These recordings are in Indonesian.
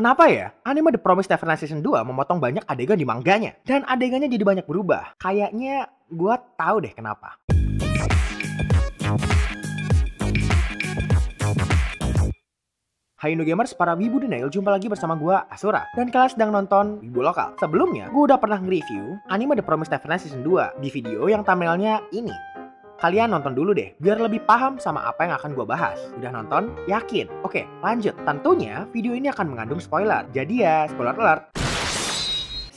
Kenapa ya? Anime The Promised Neverland Season 2 memotong banyak adegan di mangganya. Dan adegannya jadi banyak berubah. Kayaknya gua tahu deh kenapa. Hai Indo Gamers, para Wibu Denial, jumpa lagi bersama gua Asura. Dan kalian sedang nonton Wibu Lokal. Sebelumnya, gua udah pernah nge-review anime The Promised Neverland Season 2 di video yang thumbnailnya ini. Kalian nonton dulu deh, biar lebih paham sama apa yang akan gua bahas. Udah nonton? Yakin? Oke, lanjut. Tentunya, video ini akan mengandung spoiler. Jadi ya, spoiler alert.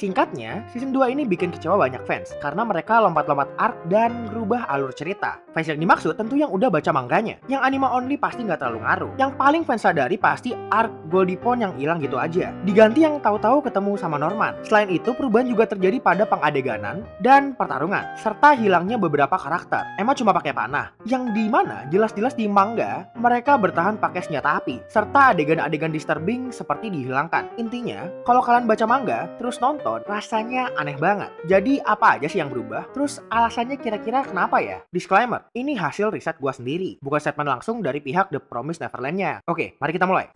Singkatnya, season 2 ini bikin kecewa banyak fans karena mereka lompat-lompat arc dan berubah alur cerita. Fans yang dimaksud tentu yang udah baca mangganya. Yang anime only pasti nggak terlalu ngaruh. Yang paling fans sadari pasti arc Goldie Pond yang hilang gitu aja. Diganti yang tahu-tahu ketemu sama Norman. Selain itu, perubahan juga terjadi pada pengadeganan dan pertarungan, serta hilangnya beberapa karakter. Emma cuma pakai panah, yang dimana jelas-jelas di manga mereka bertahan pakai senjata api, serta adegan-adegan disturbing seperti dihilangkan. Intinya, kalau kalian baca manga terus nonton, rasanya aneh banget. Jadi apa aja sih yang berubah? Terus alasannya kira-kira kenapa ya? Disclaimer, ini hasil riset gua sendiri, bukan statement langsung dari pihak The Promised Neverland-nya. Oke, mari kita mulai.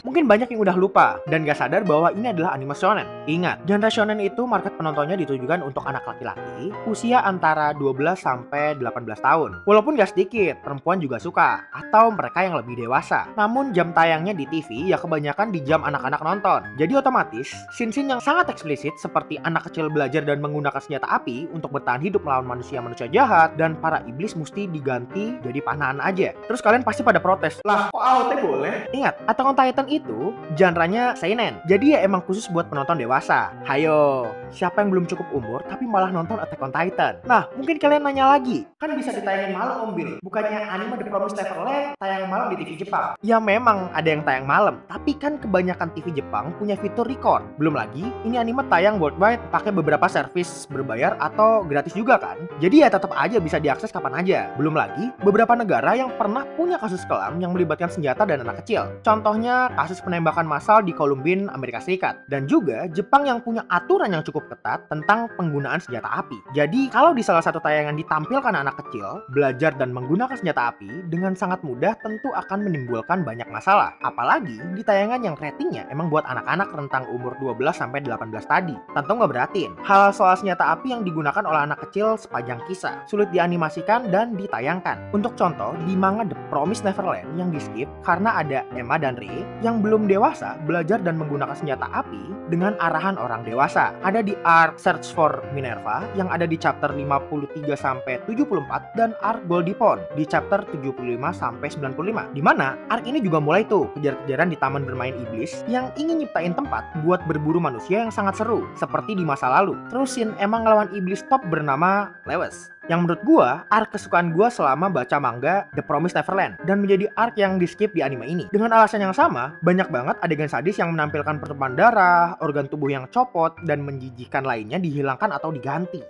Mungkin banyak yang udah lupa dan gak sadar bahwa ini adalah anime shonen. Ingat, genre shonen itu market penontonnya ditujukan untuk anak laki-laki usia antara 12 sampai 18 tahun. Walaupun gak sedikit, perempuan juga suka atau mereka yang lebih dewasa. Namun jam tayangnya di TV ya kebanyakan di jam anak-anak nonton. Jadi otomatis, scene-scene yang sangat eksplisit seperti anak kecil belajar dan menggunakan senjata api untuk bertahan hidup melawan manusia-manusia jahat dan para iblis mesti diganti jadi panahan aja. Terus kalian pasti pada protes, lah kok AOT boleh? Ingat, Attack on Titan itu genre-nya seinen. Jadi ya emang khusus buat penonton dewasa. Hayo, siapa yang belum cukup umur tapi malah nonton Attack on Titan? Nah, mungkin kalian nanya lagi, kan bisa ditayangin malam Om Bil. Bukannya anime The Promised Neverland tayang malam di TV Jepang? Ya memang ada yang tayang malam, tapi kan kebanyakan TV Jepang punya fitur record. Belum lagi, ini anime tayang worldwide pakai beberapa service berbayar atau gratis juga kan? Jadi ya tetap aja bisa diakses kapan aja. Belum lagi, beberapa negara yang pernah punya kasus kelam yang melibatkan senjata dan anak kecil. Contohnya kasus penembakan massal di Columbine, Amerika Serikat. Dan juga Jepang yang punya aturan yang cukup ketat tentang penggunaan senjata api. Jadi kalau di salah satu tayangan ditampilkan anak kecil belajar dan menggunakan senjata api dengan sangat mudah tentu akan menimbulkan banyak masalah. Apalagi di tayangan yang ratingnya emang buat anak-anak rentang umur 12 sampai 18 tadi. Tentu nggak beratin hal soal senjata api yang digunakan oleh anak kecil sepanjang kisah sulit dianimasikan dan ditayangkan. Untuk contoh, di manga The Promised Neverland yang di skip karena ada Emma dan Ray yang belum dewasa belajar dan menggunakan senjata api dengan arahan orang dewasa. Ada di arc Search for Minerva yang ada di chapter 53 sampai 74 dan arc Goldie Pond di chapter 75 sampai 95. Di mana arc ini juga mulai tuh kejar-kejaran di taman bermain iblis yang ingin nyiptain tempat buat berburu manusia yang sangat seru seperti di masa lalu. Terus scene emang ngelawan iblis top bernama Lewis, yang menurut gua arc kesukaan gua selama baca manga The Promised Neverland dan menjadi arc yang di skip di anime ini. Dengan alasan yang sama, banyak banget adegan sadis yang menampilkan pertumpahan darah, organ tubuh yang copot, dan menjijikan lainnya dihilangkan atau diganti.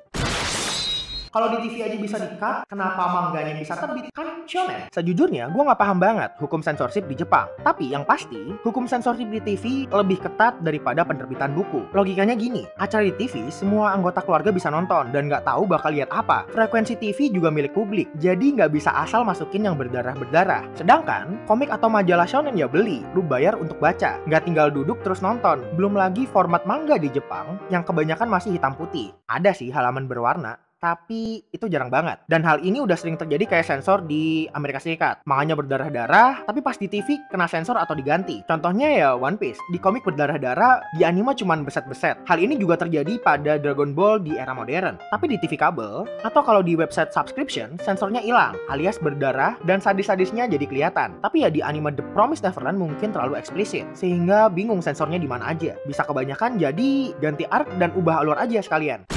Kalau di TV aja bisa di-cut, kenapa mangganya bisa terbit? Kan shonen. Sejujurnya, gue nggak paham banget hukum sensorship di Jepang. Tapi yang pasti, hukum sensorship di TV lebih ketat daripada penerbitan buku. Logikanya gini, acara di TV, semua anggota keluarga bisa nonton dan nggak tahu bakal lihat apa. Frekuensi TV juga milik publik, jadi nggak bisa asal masukin yang berdarah-berdarah. Sedangkan, komik atau majalah shonen ya beli, lu bayar untuk baca. Nggak tinggal duduk terus nonton. Belum lagi format manga di Jepang, yang kebanyakan masih hitam putih. Ada sih halaman berwarna, tapi itu jarang banget. Dan hal ini udah sering terjadi kayak sensor di Amerika Serikat. Manganya berdarah-darah, tapi pas di TV kena sensor atau diganti. Contohnya ya One Piece. Di komik berdarah-darah, di anime cuman beset-beset. Hal ini juga terjadi pada Dragon Ball di era modern. Tapi di TV kabel, atau kalau di website subscription, sensornya hilang, alias berdarah dan sadis-sadisnya jadi kelihatan. Tapi ya di anime The Promised Neverland mungkin terlalu eksplisit, sehingga bingung sensornya di mana aja. Bisa kebanyakan jadi ganti arc dan ubah alur aja sekalian.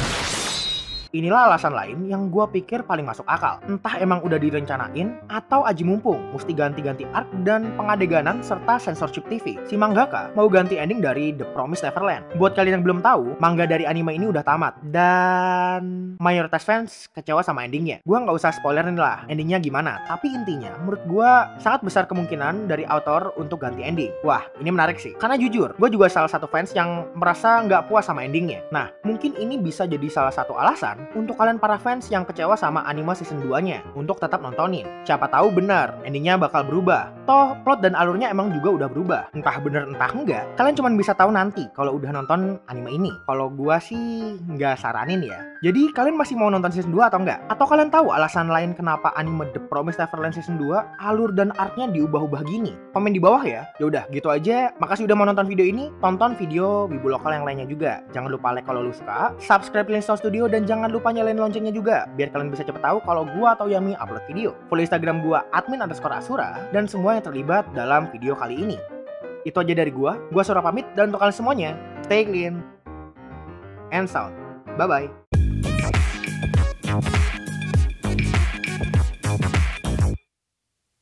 Inilah alasan lain yang gue pikir paling masuk akal. Entah emang udah direncanain atau aji mumpung mesti ganti-ganti arc dan pengadeganan serta censorship TV. Si mangaka mau ganti ending dari The Promised Neverland. Buat kalian yang belum tahu, manga dari anime ini udah tamat dan mayoritas fans kecewa sama endingnya. Gue nggak usah spoilerin lah endingnya gimana. Tapi intinya, menurut gue sangat besar kemungkinan dari author untuk ganti ending. Wah, ini menarik sih. Karena jujur, gue juga salah satu fans yang merasa nggak puas sama endingnya. Nah, mungkin ini bisa jadi salah satu alasan saran untuk kalian para fans yang kecewa sama anime season 2-nya untuk tetap nontonin. Siapa tahu benar, endingnya bakal berubah. Toh, plot dan alurnya emang juga udah berubah. Entah bener entah enggak, kalian cuma bisa tahu nanti kalau udah nonton anime ini. Kalau gua sih nggak saranin ya. Jadi kalian masih mau nonton season 2 atau enggak? Atau kalian tahu alasan lain kenapa anime The Promised Neverland season 2 alur dan artnya diubah-ubah gini? Komen di bawah ya. Yaudah, gitu aja. Makasih udah mau nonton video ini. Tonton video Wibu Lokal yang lainnya juga. Jangan lupa like kalau lu suka, subscribe Linstone Studio, dan jangan lupa nyalain loncengnya juga biar kalian bisa cepet tahu kalau gua atau Yami upload video. Follow Instagram gua @admin_asura dan semua yang terlibat dalam video kali ini. Itu aja dari gua Asura pamit, dan untuk kalian semuanya, stay clean and sound. Bye bye.